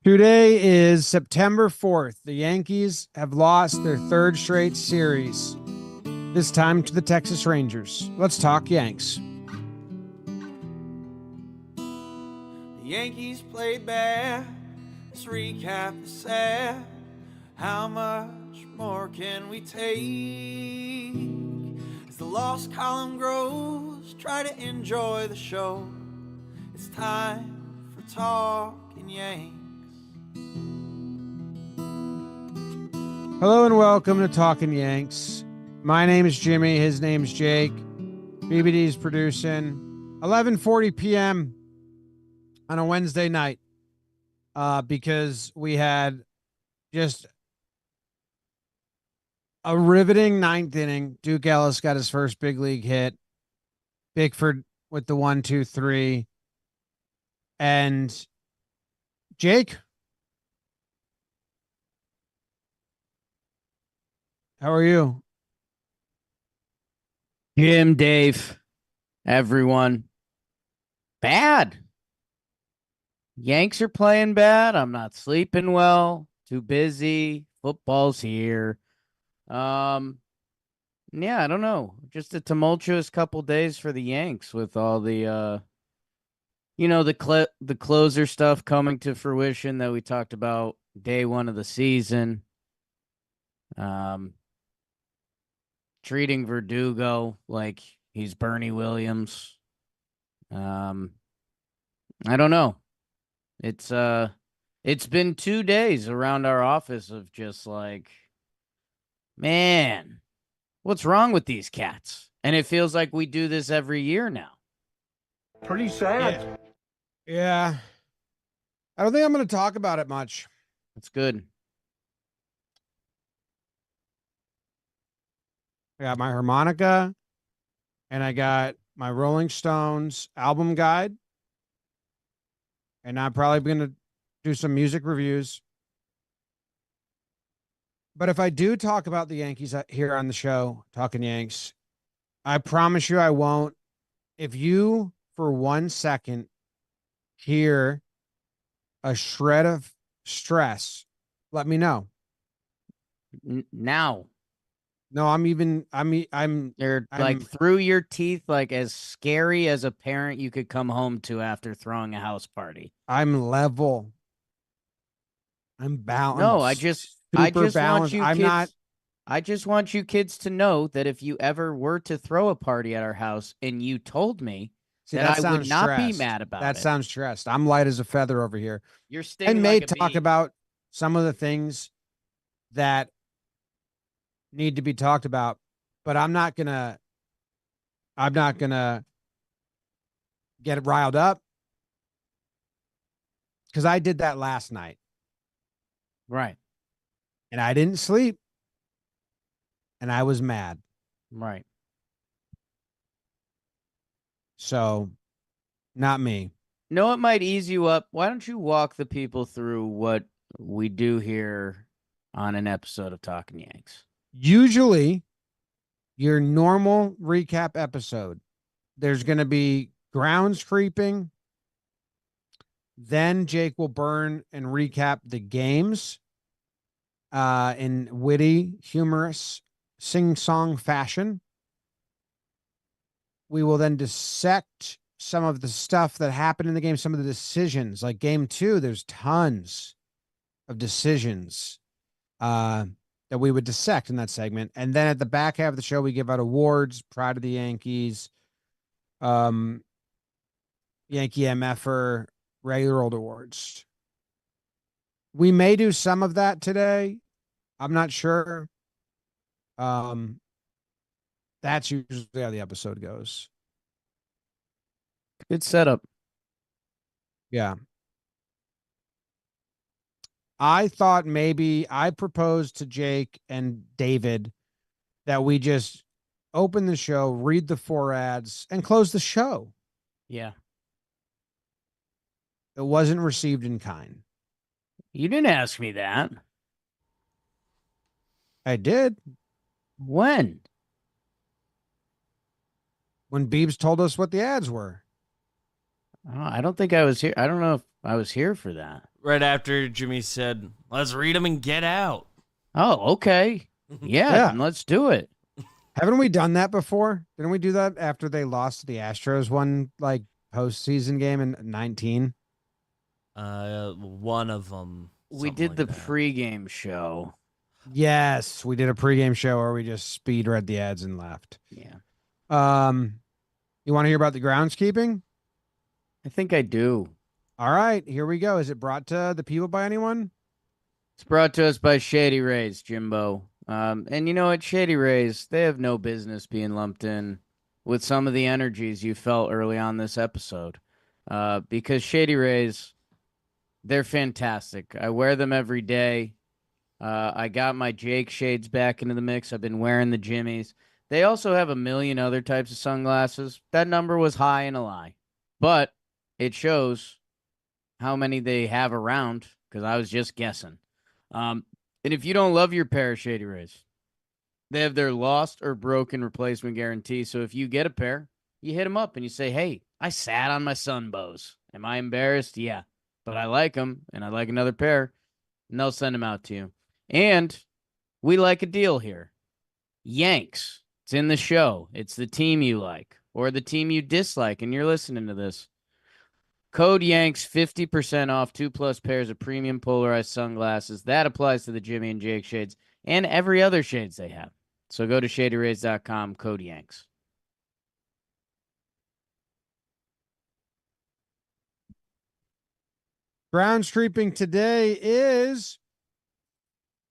Today is September 4th. The Yankees have lost their third straight series, this time to the Texas Rangers. Let's talk Yanks. The Yankees played bad. Let's recap the sad. How much more can we take? As the loss column grows, try to enjoy the show. It's time for Talkin' Yanks. Hello and welcome to Talkin' Yanks. My name is Jimmy. His name's Jake. BBD's producing 11:40 p.m. on a Wednesday night because we had just a riveting ninth inning. Duke Ellis got his first big league hit. Bickford with the 1-2-3. And Jake, how are you? Jim, Dave, everyone. Bad. Yanks are playing bad. I'm not sleeping well. Too busy. Football's here. Yeah, I don't know. Just a tumultuous couple days for the Yanks with all the the closer stuff coming to fruition that we talked about day one of the season. Treating Verdugo like he's Bernie Williams. I don't know. It's been 2 days around our office of just like, man, what's wrong with these cats? And it feels like we do this every year now. Pretty sad. Yeah. I don't think I'm going to talk about it much. That's good. I got my harmonica and I got my Rolling Stones album guide. And I'm probably going to do some music reviews. But if I do talk about the Yankees here on the show, Talking Yanks, I promise you I won't. If you, for 1 second, hear a shred of stress, let me know. Now. No, They're like through your teeth, like as scary as a parent you could come home to after throwing a house party. I'm level. I'm balanced. No, I just balanced. I just want you kids to know that if you ever were to throw a party at our house and you told me that I would not be mad about it. That sounds stressed. I'm light as a feather over here. You're stinging I may like a talk bee. about some of the things that need to be talked about, but I'm not gonna get riled up because I did that last night. Right. And I didn't sleep. And I was mad. Right. So, not me. No, it might ease you up. Why don't you walk the people through what we do here on an episode of Talking Yanks? Usually, your normal recap episode, there's going to be groundskeeping. Then Jake will burn and recap the games in witty, humorous, sing-song fashion. We will then dissect some of the stuff that happened in the game, some of the decisions. Like game 2, there's tons of decisions that we would dissect in that segment. And then at the back half of the show, we give out awards, Pride of the Yankees, Yankee MFer, regular old awards. We may do some of that today. I'm not sure. That's usually how the episode goes. Good setup. Yeah. I thought maybe I proposed to Jake and David that we just open the show, read the 4 ads, and close the show. Yeah. It wasn't received in kind. You didn't ask me that. I did. When? When Beebs told us what the ads were. I don't think I was here. I don't know if I was here for that. right after Jimmy said, "Let's read them and get out." Oh, okay. Yeah, Yeah. then let's do it. Haven't we done that before? Didn't we do that after they lost to the Astros one like postseason game in 19? One of them. We did the pregame show. Yes, we did a pregame show where we just speed read the ads and left. Yeah. You want to hear about the groundskeeping? I think I do. All right, here we go. Is it brought to the people by anyone? It's brought to us by Shady Rays, Jimbo. And you know what? Shady Rays, they have no business being lumped in with some of the energies you felt early on this episode. Because Shady Rays, they're fantastic. I wear them every day. I got my Jake shades back into the mix. I've been wearing the Jimmies. They also have a million other types of sunglasses. That number was high and a lie. But it shows how many they have around because I was just guessing. And if you don't love your pair of Shady Rays, they have their lost or broken replacement guarantee. So if you get a pair, you hit them up and you say, hey, I sat on my Sunbows. Am I embarrassed? Yeah. But I like them and I like another pair. And they'll send them out to you. And we like a deal here. Yanks. It's in the show. It's the team you like or the team you dislike, and you're listening to this. Code Yanks, 50% off 2+ pairs of premium polarized sunglasses. That applies to the Jimmy and Jake shades and every other shades they have. So go to shadyrays.com, code Yanks. Groundskeeping today is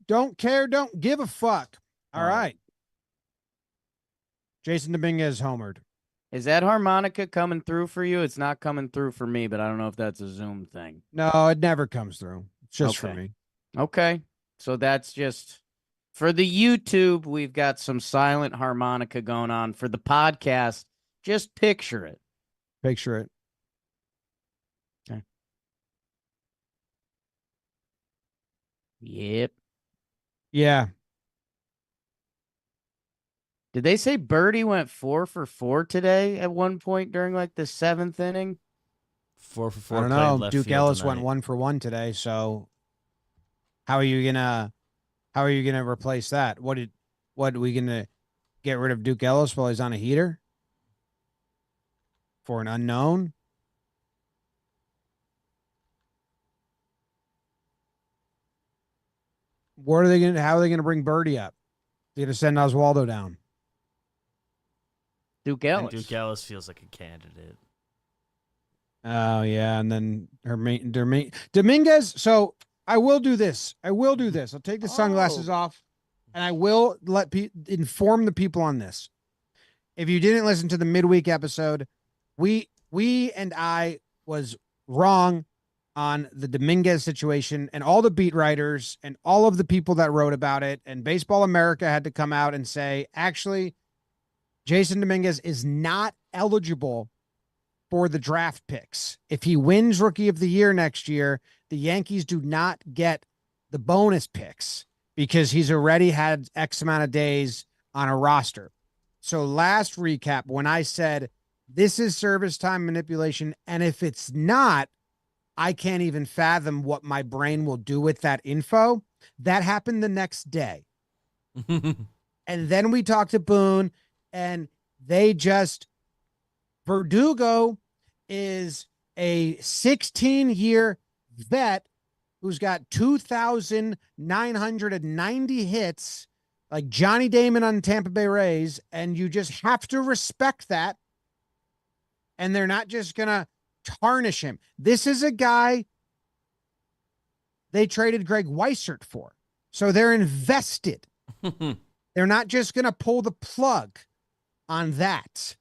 don't care, don't give a fuck. All right. Jason Dominguez homered. Is that harmonica coming through for you? It's not coming through for me, but I don't know if that's a Zoom thing. No, it never comes through. It's just for me. Okay. So that's just for the YouTube. We've got some silent harmonica going on. For the podcast, just picture it. Picture it. Okay. Yep. Yeah. Did they say Birdie went 4 for 4 today at one point during like the 7th inning? 4 for 4. I don't know. Duke Ellis went 1 for 1 today. So how are you gonna replace that? What are we gonna get rid of Duke Ellis while he's on a heater for an unknown? How are they gonna bring Birdie up? They're gonna send Oswaldo down. Duke Ellis. And Duke Ellis feels like a candidate. Oh yeah, and then Dominguez. So I will do this. I'll take the sunglasses off, and I will inform the people on this. If you didn't listen to the midweek episode, we and I was wrong on the Dominguez situation, and all the beat writers and all of the people that wrote about it, and Baseball America had to come out and say, actually, Jason Dominguez is not eligible for the draft picks. If he wins Rookie of the Year next year, the Yankees do not get the bonus picks because he's already had X amount of days on a roster. So last recap, when I said this is service time manipulation, and if it's not, I can't even fathom what my brain will do with that info. That happened the next day. And then we talked to Boone, and Verdugo is a 16-year vet who's got 2,990 hits, like Johnny Damon on Tampa Bay Rays, and you just have to respect that. And they're not just going to tarnish him. This is a guy they traded Greg Weissert for. So they're invested. They're not just going to pull the plug on that.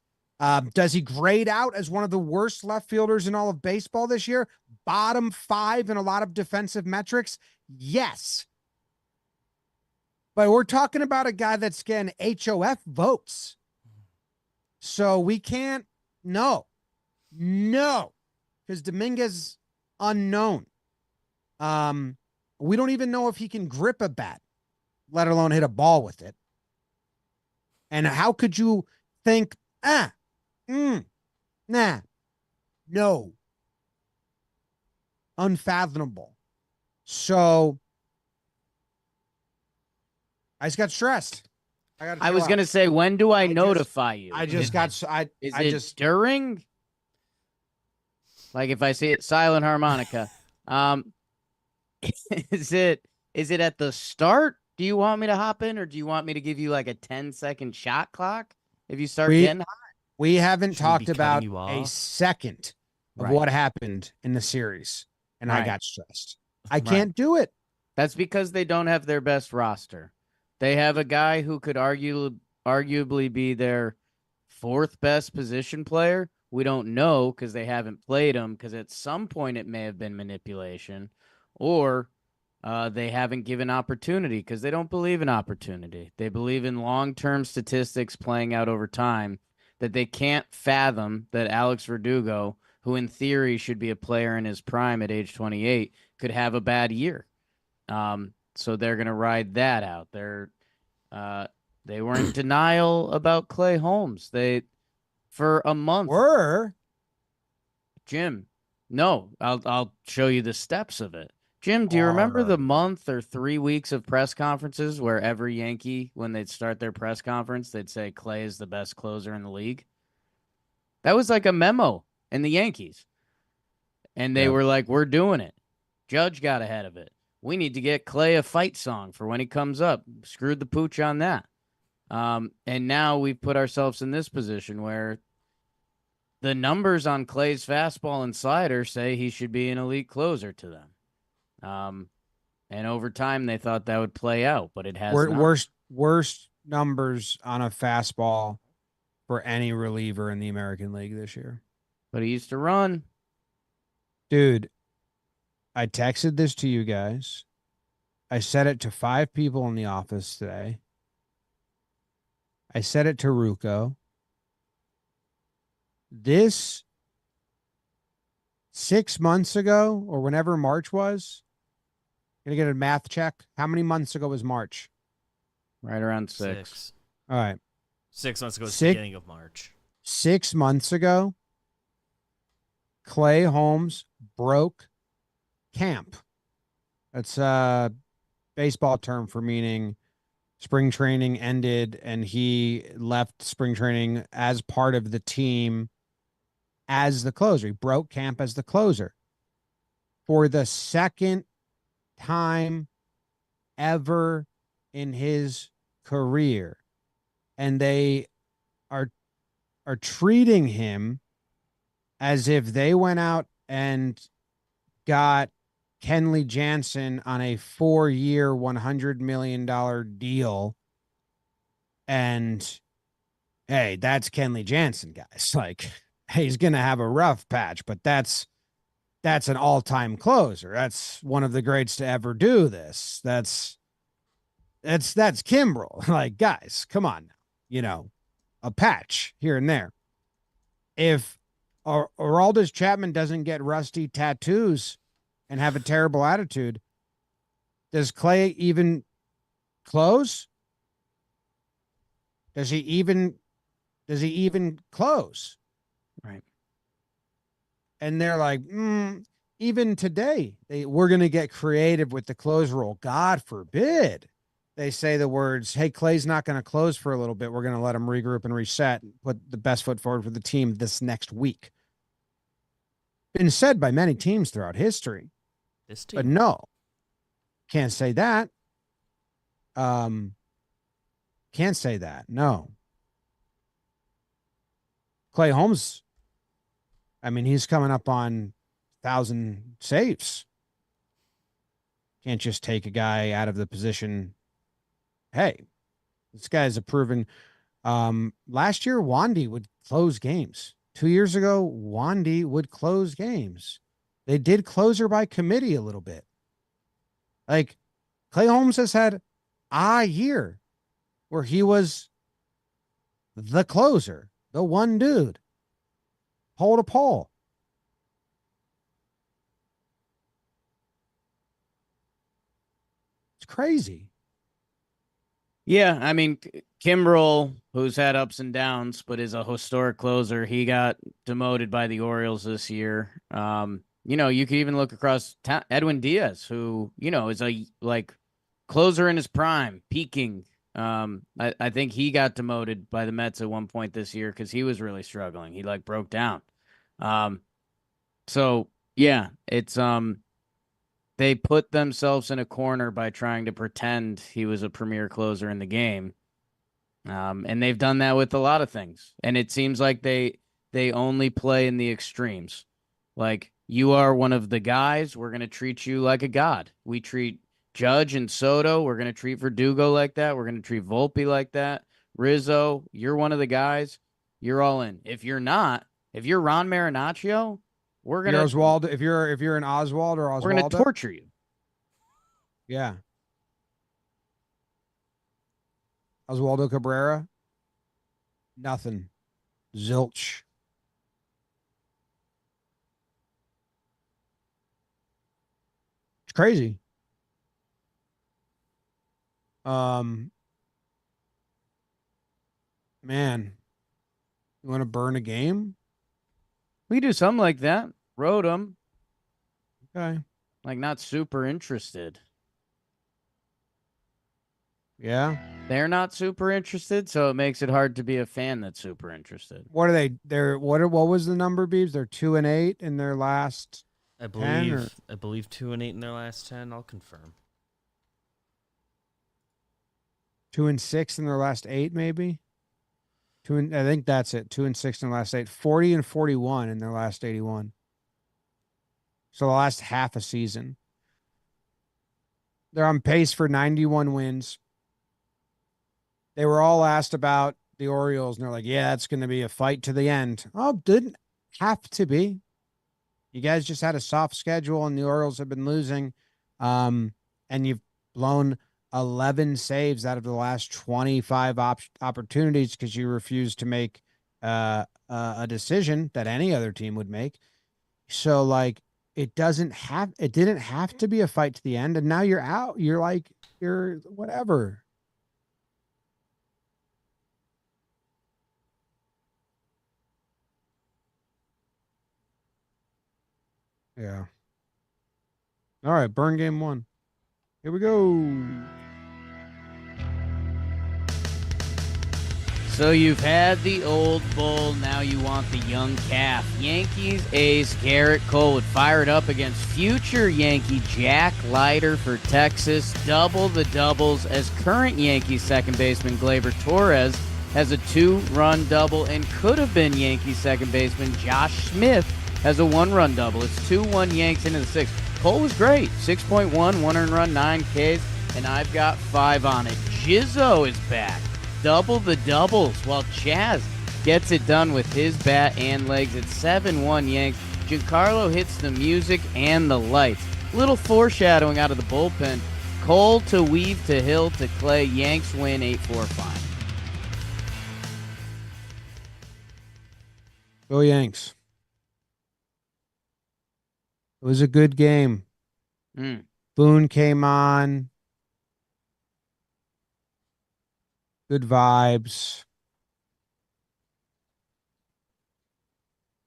Does he grade out as one of the worst left fielders in all of baseball this year? Bottom 5 in a lot of defensive metrics? Yes. But we're talking about a guy that's getting HOF votes. So we can't, no, because Dominguez unknown. We don't even know if he can grip a bat, let alone hit a ball with it. And how could you think, no. Unfathomable. So I just got stressed. I was going to say, when do I notify you? I just got, Is I it just, during? Like if I see it silent harmonica, um, is it at the start? Do you want me to hop in, or do you want me to give you like a 10-second shot clock if you start getting hot? we haven't Should we be talked cutting about you a off? second of Right. what happened in the series, and I Right. got stressed. I Right. can't do it. That's because they don't have their best roster. They have a guy who could arguably be their fourth best position player. We don't know because they haven't played him, because at some point it may have been manipulation, or they haven't given opportunity because they don't believe in opportunity. They believe in long-term statistics playing out over time, that they can't fathom that Alex Verdugo, who in theory should be a player in his prime at age 28, could have a bad year. So they're gonna ride that out. They were in denial about Clay Holmes. They for a month. Jim, no, I'll show you the steps of it. Jim, do you remember the month or 3 weeks of press conferences where every Yankee, when they'd start their press conference, they'd say Clay is the best closer in the league? That was like a memo in the Yankees. And they were like, we're doing it. Judge got ahead of it. We need to get Clay a fight song for when he comes up. Screwed the pooch on that. And now we've put ourselves in this position where the numbers on Clay's fastball and slider say he should be an elite closer to them. And over time, they thought that would play out, but it has not. Worst numbers on a fastball for any reliever in the American League this year. But he used to run. Dude, I texted this to you guys. I said it to 5 people in the office today. I said it to Ruco. This 6 months ago, or whenever March was, gonna get a math check. How many months ago was March? Right around 6. All right. 6 months ago was the beginning of March. 6 months ago, Clay Holmes broke camp. That's a baseball term for meaning spring training ended and he left spring training as part of the team as the closer. He broke camp as the closer for the second time ever in his career. And they are treating him as if they went out and got Kenley Jansen on a 4-year, $100 million deal. And hey, that's Kenley Jansen, guys. Like, he's going to have a rough patch, but that's an all-time closer. That's one of the greats to ever do this. That's Kimbrel. Like, guys, come on now. You know, a patch here and there. If Aroldis Chapman doesn't get rusty tattoos and have a terrible attitude, does Clay even close? Does he even close? Right. And they're like, even today, we're going to get creative with the close rule. God forbid they say the words, hey, Clay's not going to close for a little bit. We're going to let him regroup and reset and put the best foot forward for the team this next week. Been said by many teams throughout history. This team. But no, can't say that. Can't say that. No. Clay Holmes, I mean, he's coming up on 1,000 saves. Can't just take a guy out of the position. Hey, this guy's a proven. Last year, Wandy would close games. 2 years ago, Wandy would close games. They did closer by committee a little bit. Like, Clay Holmes has had a year where he was the closer, the one dude, pole to pole. It's crazy. Yeah, I mean, Kimbrel, who's had ups and downs, but is a historic closer, he got demoted by the Orioles this year. You could even look across Edwin Diaz, who, is a closer in his prime, peaking. I think he got demoted by the Mets at one point this year because he was really struggling. He broke down. So yeah, it's they put themselves in a corner by trying to pretend he was a premier closer in the game. And they've done that with a lot of things. And it seems like they only play in the extremes. Like, you are one of the guys, we're going to treat you like a god. We treat Judge and Soto, we're going to treat Verdugo like that. We're going to treat Volpe like that. Rizzo, you're one of the guys. You're all in. If you're not, if you're Ron Marinaccio, we're going to Oswald. If you're an Oswald or Oswaldo, we're going to torture you. Yeah. Oswaldo Cabrera. Nothing. Zilch. It's crazy. Man, you want to burn a game? We do something like that. Wrote them. Okay. Not super interested. Yeah. They're not super interested, so it makes it hard to be a fan that's super interested. What are they? What was the number, Beebs? They're 2-8 in their last. I believe 2-8 in their last 10. I'll confirm. 2-6 in their last 8, maybe. I think that's it. 2-6 in their last 8. 40-41 in their last 81. So the last half a season. They're on pace for 91 wins. They were all asked about the Orioles, and they're like, yeah, it's going to be a fight to the end. Oh, didn't have to be. You guys just had a soft schedule, and the Orioles have been losing. And you've blown 11 saves out of the last 25 opportunities because you refused to make a decision that any other team would make. So, it didn't have to be a fight to the end, and now you're out. You're whatever. Yeah. All right, burn game 1. Here we go. So you've had the old bull, now you want the young calf. Yankees ace Gerrit Cole would fire it up against future Yankee Jack Leiter for Texas. Double the doubles as current Yankees second baseman Gleyber Torres has a 2-run double, and could have been Yankees second baseman Josh Smith has a 1-run double. It's 2-1 Yanks into the 6th. Cole was great. 6.1, 1 earned run, 9 Ks, and I've got 5 on it. Jizzo is back. Double the doubles while Chaz gets it done with his bat and legs. It's 7-1 Yanks. Giancarlo hits the music and the lights. Little foreshadowing out of the bullpen. Cole to Weave to Hill to Clay. Yanks win 8-4-5. Go Yanks. It was a good game. Boone came on. Good vibes.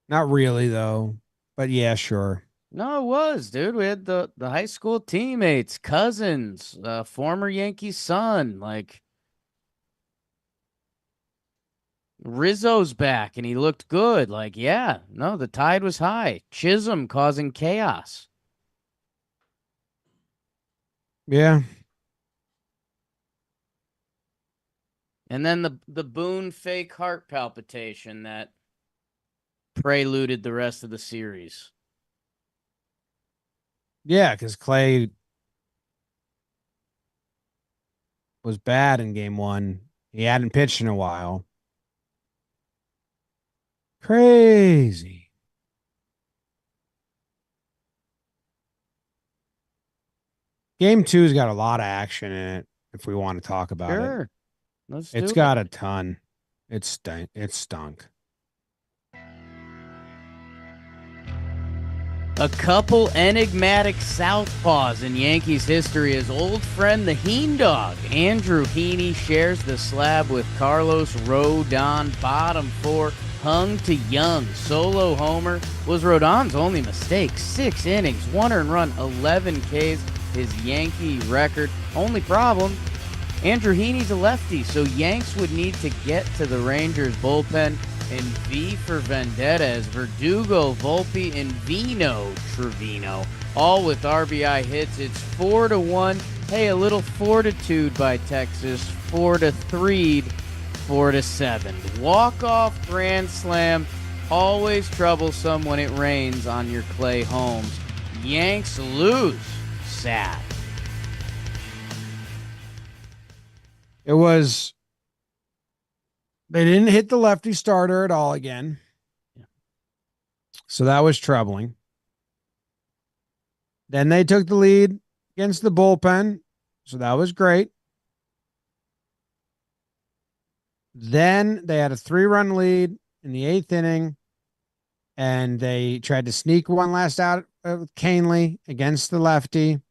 Not really, though. But yeah, sure. No, it was, dude. We had the high school teammates, cousins, former Yankee son. Rizzo's back, and he looked good. Yeah, no, the tide was high. Chisholm causing chaos. Yeah. And then the Boone fake heart palpitation that preluded the rest of the series. Yeah, because Clay was bad in game 1. He hadn't pitched in a while. Crazy. Game 2's got a lot of action in it, if we want to talk about it. It's got a ton. It stunk. A couple enigmatic southpaws in Yankees history. His old friend, the Heen Dog, Andrew Heaney, shares the slab with Carlos Rodon. Bottom 4. hung to Young. Solo homer was Rodon's only mistake. 6 innings, 1 earned run, 11 Ks, his Yankee record. Only problem, Andrew Heaney's a lefty, so Yanks would need to get to the Rangers bullpen and V for Vendetta as Verdugo, Volpe, and Vino Trevino, all with RBI hits. It's 4-1. Hey, a little fortitude by Texas. 4-3, 4-7. Walk-off grand slam. Always troublesome when it rains on your Clay Holmes. Yanks lose. Sad. It was. They didn't hit the lefty starter at all again. Yeah. So that was troubling. Then they took the lead against the bullpen. So that was great. Then they had a 3-run lead in the 8th inning. And they tried to sneak one last out with Canely against the lefty.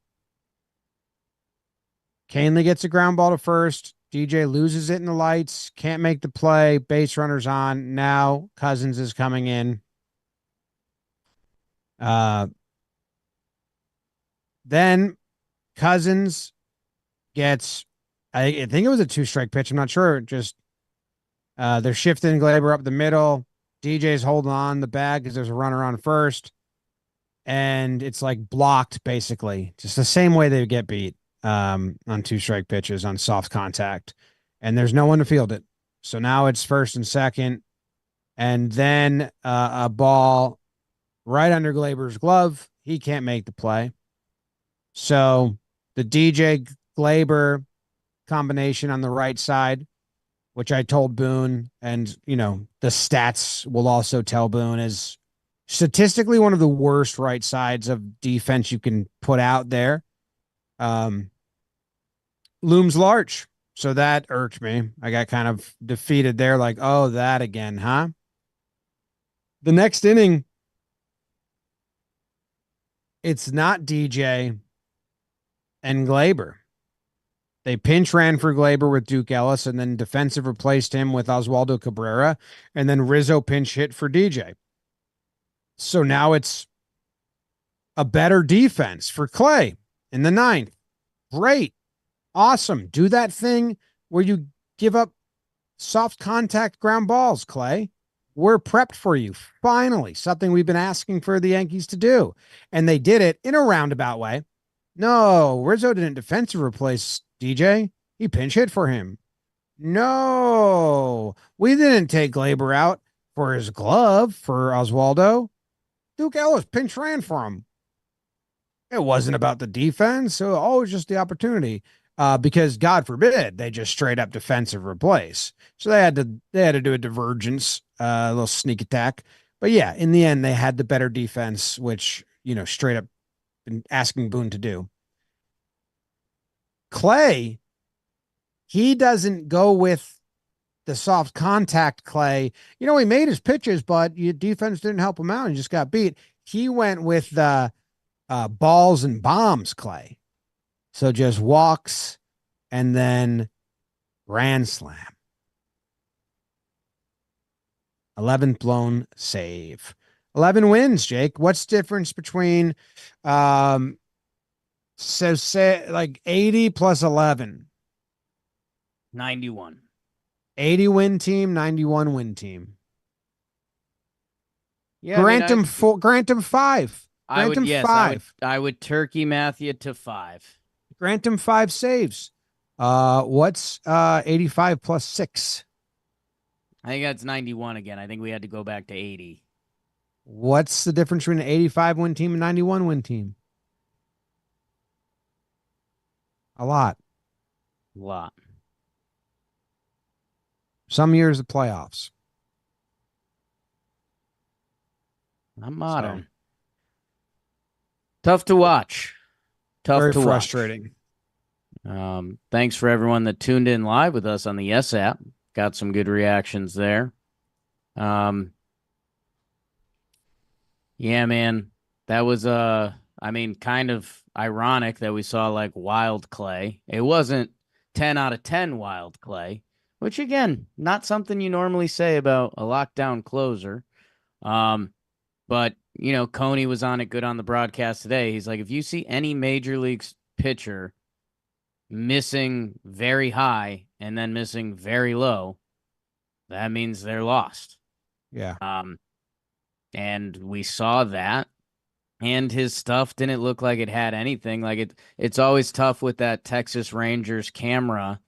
Canely gets a ground ball to first. DJ loses it in the lights. Can't make the play. Base runners on. Now Cousins is coming in. Then Cousins gets, I think it was a 2-strike pitch. I'm not sure. Just they're shifting Gleyber up the middle. DJ's holding on the bag because there's a runner on first. And it's like blocked, basically. Just the same way they would get beat. On 2-strike pitches on soft contact, and there's no one to field it. So now it's first and second, and then a ball right under Gleyber's glove. He can't make the play. So the DJ Gleyber combination on the right side, which I told Boone, and the stats will also tell Boone, is statistically one of the worst right sides of defense you can put out there. Looms large. So that irked me. I got kind of defeated there, like, oh, that again, huh? The next inning, it's not DJ and Gleyber. They pinch ran for Gleyber with Duke Ellis, and then defensive replaced him with Oswaldo Cabrera, and then Rizzo pinch hit for DJ. So now it's a better defense for Clay in the 9th. Great. Awesome. Do that thing where you give up soft contact ground balls, Clay. We're prepped for you. Finally, something we've been asking for the Yankees to do. And they did it in a roundabout way. No, Rizzo didn't defensive replace DJ. He pinch hit for him. No, we didn't take Gleyber out for his glove for Oswaldo. Duke Ellis pinch ran for him. It wasn't about the defense. So always just the opportunity. Because God forbid they just straight up defensive replace. So they had to do a divergence, a little sneak attack. But yeah, in the end, they had the better defense, which, straight up been asking Boone to do. Clay, he doesn't go with the soft contact Clay. He made his pitches, but your defense didn't help him out and just got beat. He went with the balls and bombs Clay. So just walks and then grand slam. 11th blown save. 11 wins, Jake. What's the difference between say like 80 plus 11? 91. 80 win team, 91 win team. Yeah, grant him 5. Grant him 5. I would turkey math you to 5. Grant him 5 saves. What's 85 plus 6? I think that's 91 again. I think we had to go back to 80. What's the difference between an 85 win team and 91 win team? A lot. Some years the playoffs. I'm modern. Tough to watch. Very frustrating. Thanks for everyone that tuned in live with us on the Yes app. Got some good reactions there. Yeah, man. That was kind of ironic that we saw like wild Clay. It wasn't 10 out of 10 wild Clay. It which again, not something you normally say about a lockdown closer. But Coney was on it good on the broadcast today. He's like, if you see any major league pitcher missing very high and then missing very low, that means they're lost. Yeah. And we saw that. And his stuff didn't look like it had anything. Like it's always tough with that Texas Rangers camera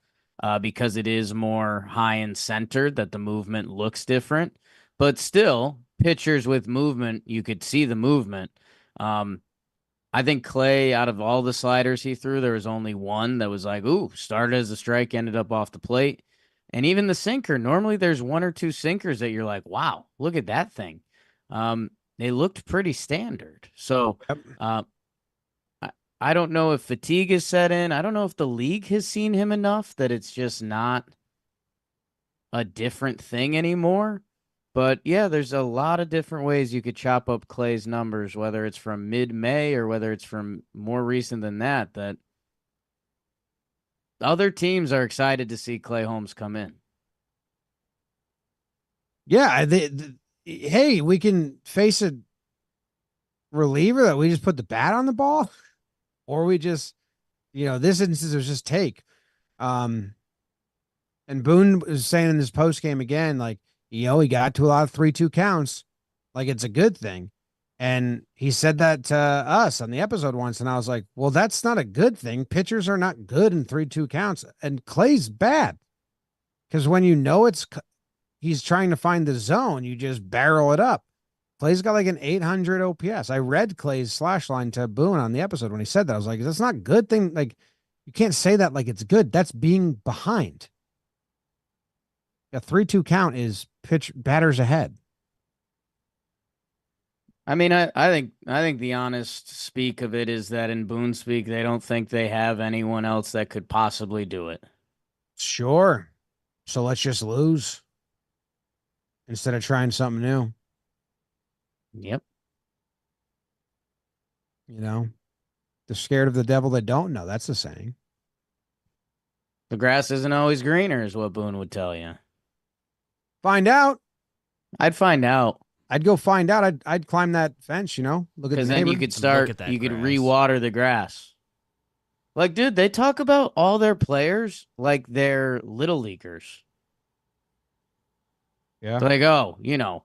because it is more high and centered, that the movement looks different. But still, pitchers with movement, you could see the movement. I think Clay, out of all the sliders he threw, there was only one that was like, ooh, started as a strike, ended up off the plate. And even the sinker, normally there's one or two sinkers that you're like, wow, look at that thing. They looked pretty standard. So I don't know if fatigue is set in. I don't know if the league has seen him enough that it's just not a different thing anymore. But yeah, there's a lot of different ways you could chop up Clay's numbers, whether it's from mid-May or whether it's from more recent than that, that other teams are excited to see Clay Holmes come in. Yeah. Hey, we can face a reliever that we just put the bat on the ball, or we just, this instance was just take. And Boone was saying in this post game again, like, he got to a lot of 3-2 counts. Like, it's a good thing. And he said that to us on the episode once. And I was like, well, that's not a good thing. Pitchers are not good in 3-2 counts. And Clay's bad. Because when he's trying to find the zone, you just barrel it up. Clay's got like an 800 OPS. I read Clay's slash line to Boone on the episode when he said that. I was like, that's not a good thing. Like, you can't say that like it's good. That's being behind. A 3-2 count is batters ahead. I mean, I think the honest speak of it is that in Boone speak, they don't think they have anyone else that could possibly do it. Sure. So let's just lose instead of trying something new. Yep. They're scared of the devil they don't know. That's the saying. The grass isn't always greener is what Boone would tell you. Find out. I'd find out. I'd go find out. I'd climb that fence, look at the because then neighbor. you could start, you could grass. re-water the grass. Like, dude, they talk about all their players like they're little leaguers. Yeah. Like, oh,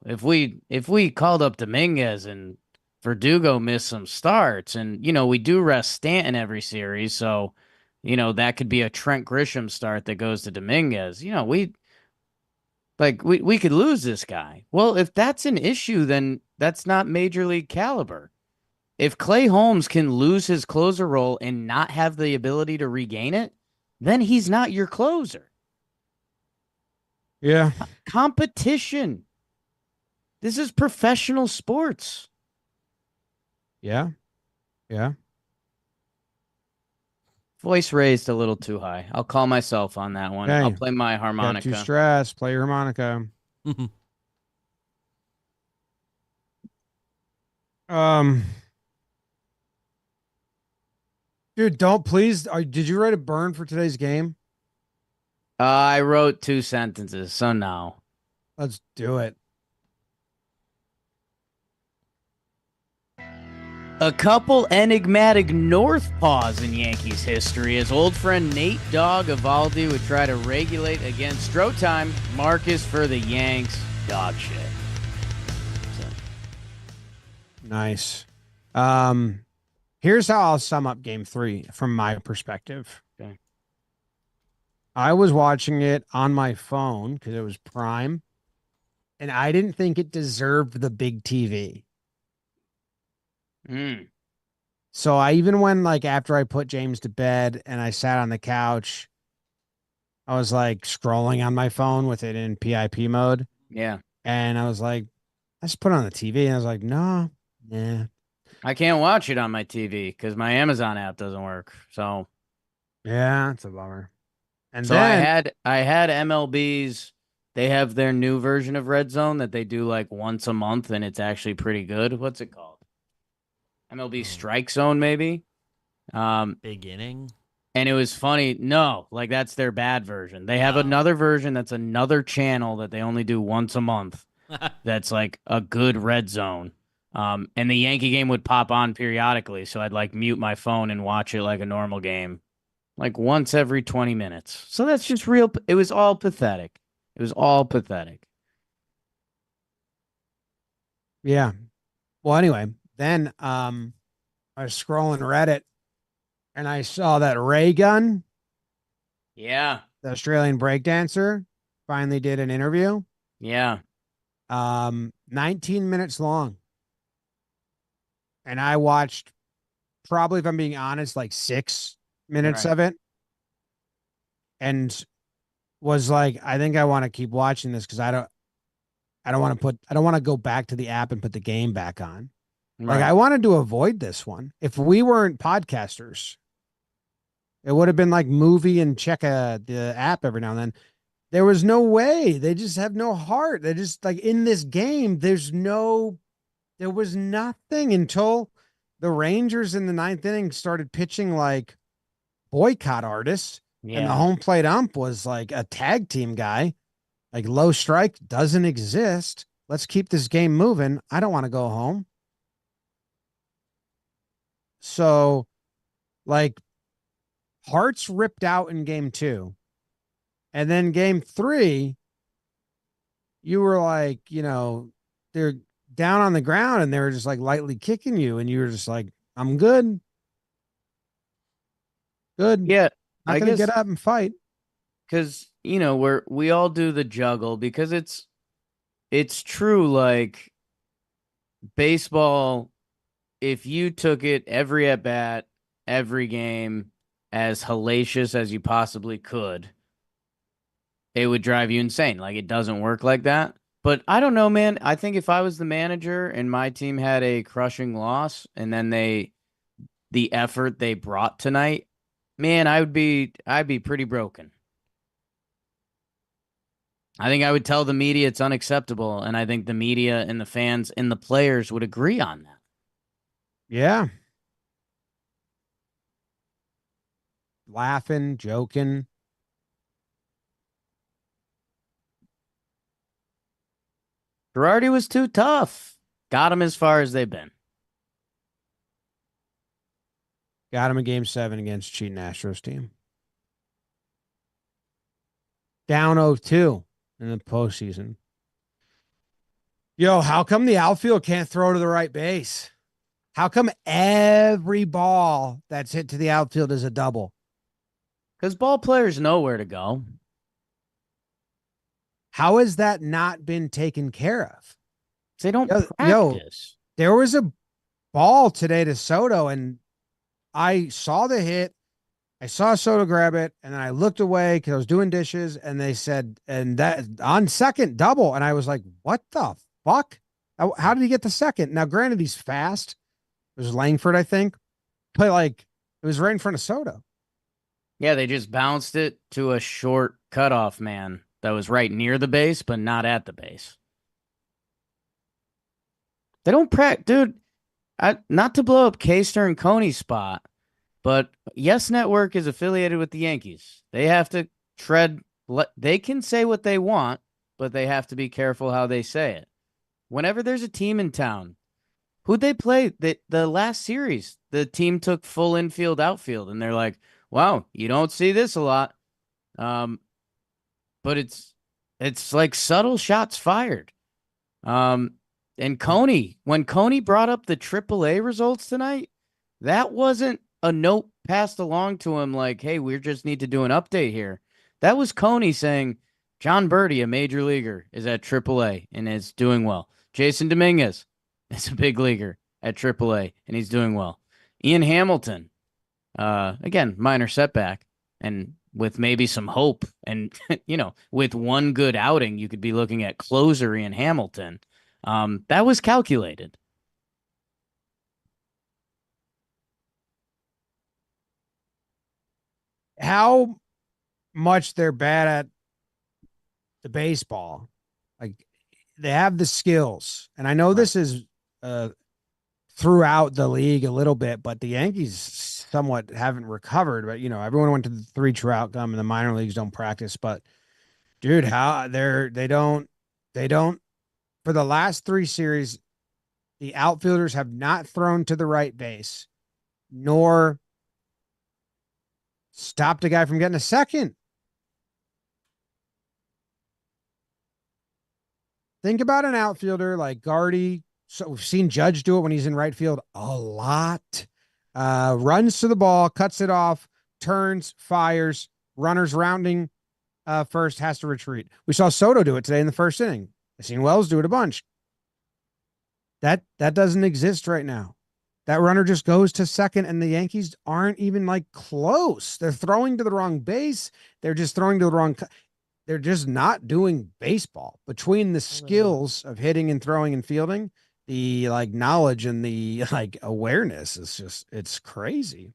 if we called up Dominguez and Verdugo missed some starts, and we do rest Stanton every series, so that could be a Trent Grisham start that goes to Dominguez. We could lose this guy. Well, if that's an issue, then that's not major league caliber. If Clay Holmes can lose his closer role and not have the ability to regain it, then he's not your closer. Yeah. Competition. This is professional sports. Yeah. Yeah. Voice raised a little too high. I'll call myself on that one. Okay. I'll play my harmonica. Got too stressed. Play your harmonica. Dude, don't please. Did you write a burn for today's game? I wrote 2 sentences, so no. Let's do it. A couple enigmatic northpaws in Yankees history as old friend Nate Dogg Evaldi would try to regulate against Stroh time. Marcus for the Yanks. Dog shit. So. Nice. Here's how I'll sum up game 3 from my perspective. Okay. I was watching it on my phone because it was Prime, and I didn't think it deserved the big TV. So I even when after I put James to bed and I sat on the couch, I was scrolling on my phone with it in PIP mode. Yeah. And I was like, let's put it on the TV. And I was like, no, yeah. I can't watch it on my TV because my Amazon app doesn't work. So yeah, it's a bummer. And so then I had MLB's. They have their new version of Red Zone that they do once a month, and it's actually pretty good. What's it called? MLB Strike Zone, maybe. Big Inning. And it was funny. No, like that's their bad version. They have another version that's another channel that they only do once a month. That's like a good red zone. And the Yankee game would pop on periodically, so I'd like mute my phone and watch it like a normal game, like once every 20 minutes. So that's just real. It was all pathetic. It was all pathetic. Yeah. Well, anyway, then I was scrolling Reddit and I saw that Ray Gun, Yeah. the Australian breakdancer, finally did an interview. Yeah. 19 minutes long. And I watched probably, if I'm being honest, like 6 minutes Right. of it. And was like, I think I want to keep watching this because I don't want to go back to the app and put the game back on. Like Right. I wanted to avoid this one. If we weren't podcasters, it would have been like movie and check the app every now and then. There was no way. They just have no heart. They just like in this game, there was nothing until the Rangers in the ninth inning started pitching like boycott artists. And the Yeah. home plate ump was like a tag team guy. Like low strike doesn't exist. Let's keep this game moving. I don't want to go home. So, like, hearts ripped out in game 2. And then game 3, you were like, they're down on the ground and they were just like lightly kicking you. And you were just like, I'm good. Good. Yeah. Not I going to guess get up and fight. because we all do the juggle because it's true. Like baseball, if you took it every at bat, every game as hellacious as you possibly could, it would drive you insane. Like it doesn't work like that. But I don't know, man. I think if I was the manager and my team had a crushing loss and then the effort they brought tonight, man, I'd be pretty broken. I think I would tell the media it's unacceptable, and I think the media and the fans and the players would agree on that. Yeah. Laughing, joking. Girardi was too tough. Got him as far as they've been. Got him in game 7 against cheating Astros team. Down 0-2 in the postseason. Yo, how come the outfield can't throw to the right base? How come every ball that's hit to the outfield is a double? Because ball players know where to go. How has that not been taken care of? They don't Yo, practice. there was a ball today to Soto, and I saw the hit. I saw Soto grab it, and then I looked away because I was doing dishes, and they said, and that on second double. And I was like, what the fuck? How did he get the second? Now, granted, he's fast. It was Langford, I think, but like it was right in front of Soto. Yeah, they just bounced it to a short cutoff man that was right near the base, but not at the base. They don't practice, dude. Not to blow up K-Ster and Coney's spot, but Yes Network is affiliated with the Yankees. They have to tread. They can say what they want, but they have to be careful how they say it. Whenever there's a team in town, who'd they play? The last series, the team took full infield, outfield, and they're like, wow, you don't see this a lot. But it's like subtle shots fired. And Coney, when Coney brought up the AAA results tonight, that wasn't a note passed along to him like, hey, we just need to do an update here. That was Coney saying, John Birdie, a major leaguer, is at AAA and is doing well. Jason Dominguez is a big leaguer at AAA and he's doing well. Ian Hamilton, again, minor setback, and with maybe some hope, and with one good outing, you could be looking at closer Ian Hamilton. That was calculated. How much they're bad at the baseball. Like they have the skills. And I know this is throughout the league a little bit, but the Yankees somewhat haven't recovered, but everyone went to the 3 true outcome and the minor leagues don't practice. But dude, they don't for the last 3 series, the outfielders have not thrown to the right base, nor stopped a guy from getting a second. Think about an outfielder like Gardy. So we've seen Judge do it when he's in right field a lot. Runs to the ball, cuts it off, turns, fires, runners rounding first, has to retreat. We saw Soto do it today in the first inning. I've seen Wells do it a bunch. That doesn't exist right now. That runner just goes to second, and the Yankees aren't even like close. They're throwing to the wrong base. They're just throwing to the wrong. They're just not doing baseball. Between the skills of hitting and throwing and fielding, the like knowledge and the like awareness is just, it's crazy.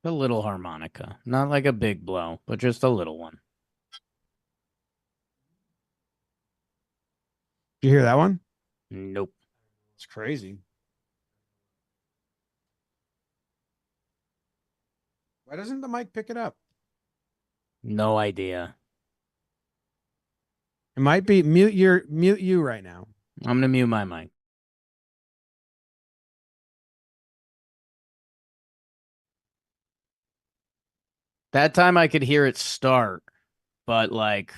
A little harmonica, not like a big blow, but just a little one. Did you hear that one? Nope. It's crazy. Why doesn't the mic pick it up? No idea. It might be mute you right now. I'm gonna mute my mic. That time I could hear it start, but like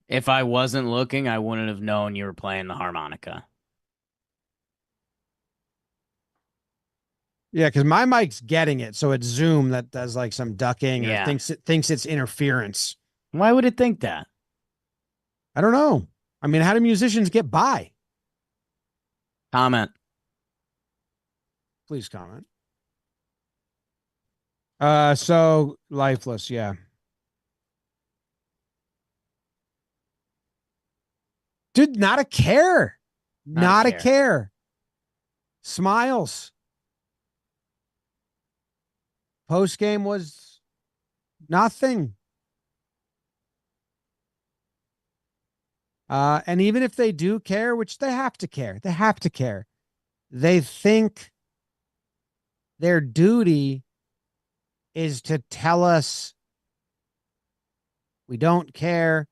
if I wasn't looking, I wouldn't have known you were playing the harmonica. Yeah, because my mic's getting it, so it's Zoom that does like some ducking or thinks it's interference. Why would it think that? I don't know. I mean, how do musicians get by? Comment. Please comment. So lifeless, yeah. Dude, not a care. Not a care. Smiles. Post game was nothing. And even if they do care, which they have to care, they think their duty is to tell us we don't care.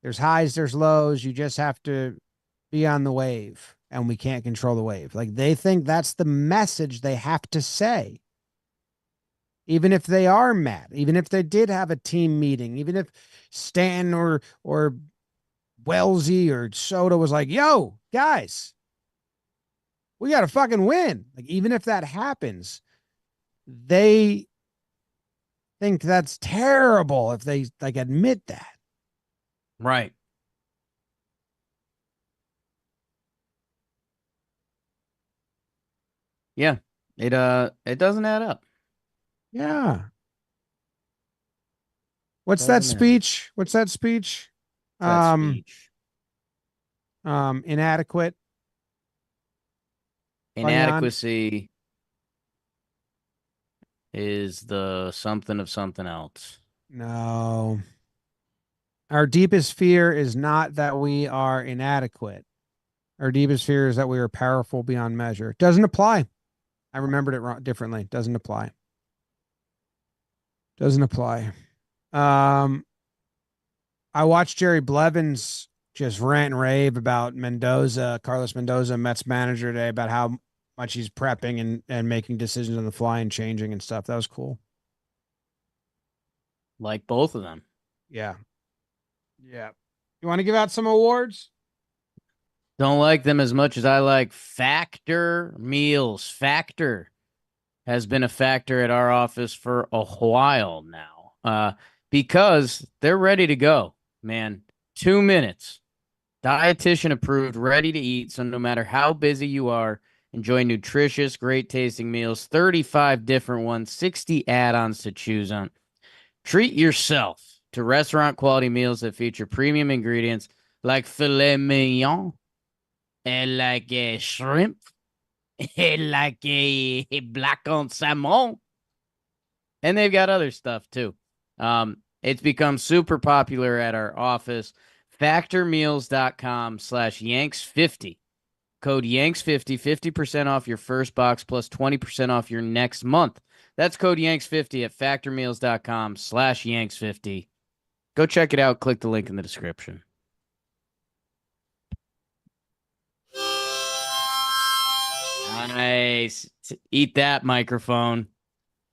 There's highs, there's lows. You just have to be on the wave, and we can't control the wave. Like they think that's the message they have to say. Even if they are mad, even if they did have a team meeting, even if Stan or Wellesley or Soto was like, yo, guys, we got to fucking win. Like, even if that happens, they think that's terrible if they like admit that. Right. Yeah. It doesn't add up. Yeah. What's that speech? What's that speech? Inadequate. Inadequacy is the something of something else. No. Our deepest fear is not that we are inadequate. Our deepest fear is that we are powerful beyond measure. Doesn't apply. I remembered it wrong, differently. Doesn't apply. Doesn't apply. I watched Jerry Blevins just rant and rave about Carlos Mendoza, Mets manager today, about how much he's prepping and making decisions on the fly and changing and stuff. That was cool. Like both of them. Yeah. Yeah. You want to give out some awards? Don't like them as much as I like Factor meals. Factor has been a factor at our office for a while now. Because they're ready to go, man. 2 minutes. Dietitian approved, ready to eat. So no matter how busy you are, enjoy nutritious, great tasting meals, 35 different ones, 60 add-ons to choose on. Treat yourself to restaurant quality meals that feature premium ingredients like filet mignon and like shrimp and like a black on salmon. And they've got other stuff too. It's become super popular at our office. Factormeals.com/Yanks50 code Yanks50, 50% off your first box plus 20% off your next month. That's code Yanks50 at factormeals.com/Yanks50. Go check it out. Click the link in the description. Nice. Eat that microphone.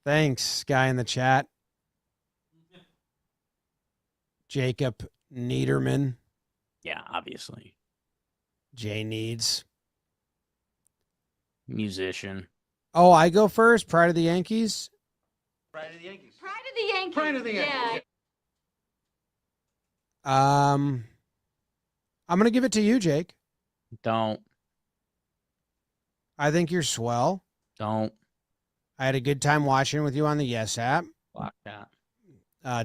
Thanks, guy in the chat. Jacob Niederman. Yeah, obviously. Jay Needs. Musician. Oh, I go first. Pride of the Yankees. Pride of the Yankees. Pride of the Yankees. Pride of the Yankees. Yeah. I'm gonna give it to you, Jake. Don't. I think you're swell. Don't. I had a good time watching with you on the Yes app. Block that.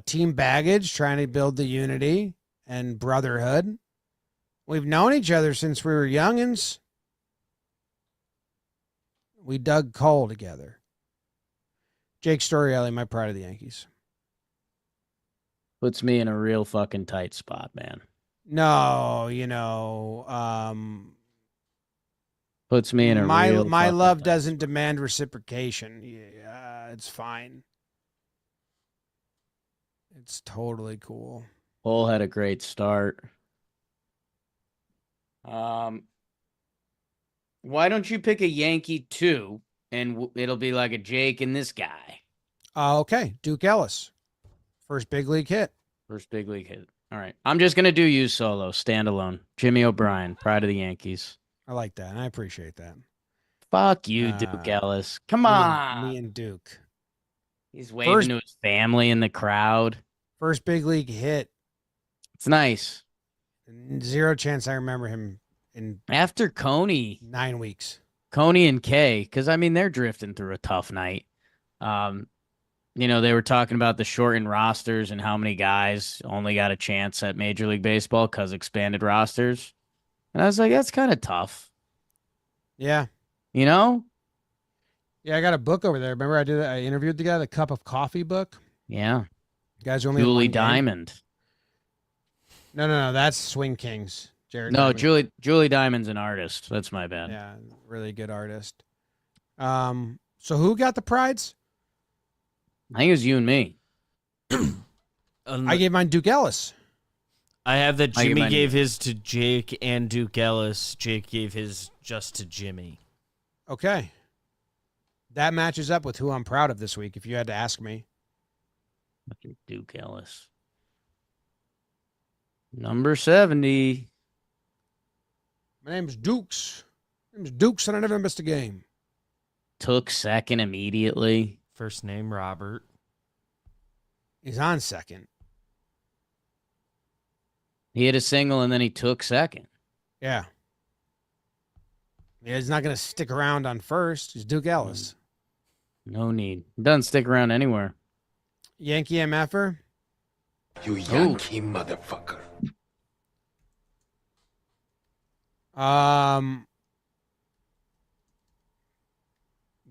Team Baggage, trying to build the unity and brotherhood. We've known each other since we were youngins. We dug coal together. Jake Storielli, my pride of the Yankees. Puts me in a real fucking tight spot, man. No, Puts me in a my real my fucking love tight doesn't spot. demand reciprocation. Yeah, it's fine. It's totally cool. Cole had a great start. Why don't you pick a Yankee 2 and it'll be like a Jake and this guy. Okay, Duke Ellis. First big league hit. First big league hit. All right. I'm just going to do you solo, standalone. Jimmy O'Brien, pride of the Yankees. I like that. I appreciate that. Fuck you, Duke Ellis. Come Me on. and Duke. He's waving to his family in the crowd. First big league hit. It's nice. Zero chance I remember him in After Coney 9 weeks. Coney and Kay, because I mean they're drifting through a tough night. They were talking about the shortened rosters and how many guys only got a chance at Major League Baseball because expanded rosters. And I was like, that's kind of tough. Yeah. You know? Yeah, I got a book over there. Remember I interviewed the guy, the Cup of Coffee book? Yeah. Guys only Julie Diamond. No. That's Swing Kings. Gerrit No, Diamond. Julie Diamond's an artist. That's my bad. Yeah, really good artist. So who got the prides? I think it was you and me. I gave mine Duke Ellis. I have that I gave Jimmy mine- gave his to Jake and Duke Ellis. Jake gave his just to Jimmy. Okay. That matches up with who I'm proud of this week, if you had to ask me. Fucking Duke Ellis. Number 70. My name's Dukes. My name's Dukes, and I never missed a game. Took second immediately. First name Robert. He's on second. He hit a single and then he took second. Yeah. Yeah, he's not going to stick around on first. He's Duke Ellis. No need. Doesn't stick around anywhere. Yankee MFer. You Yankee motherfucker.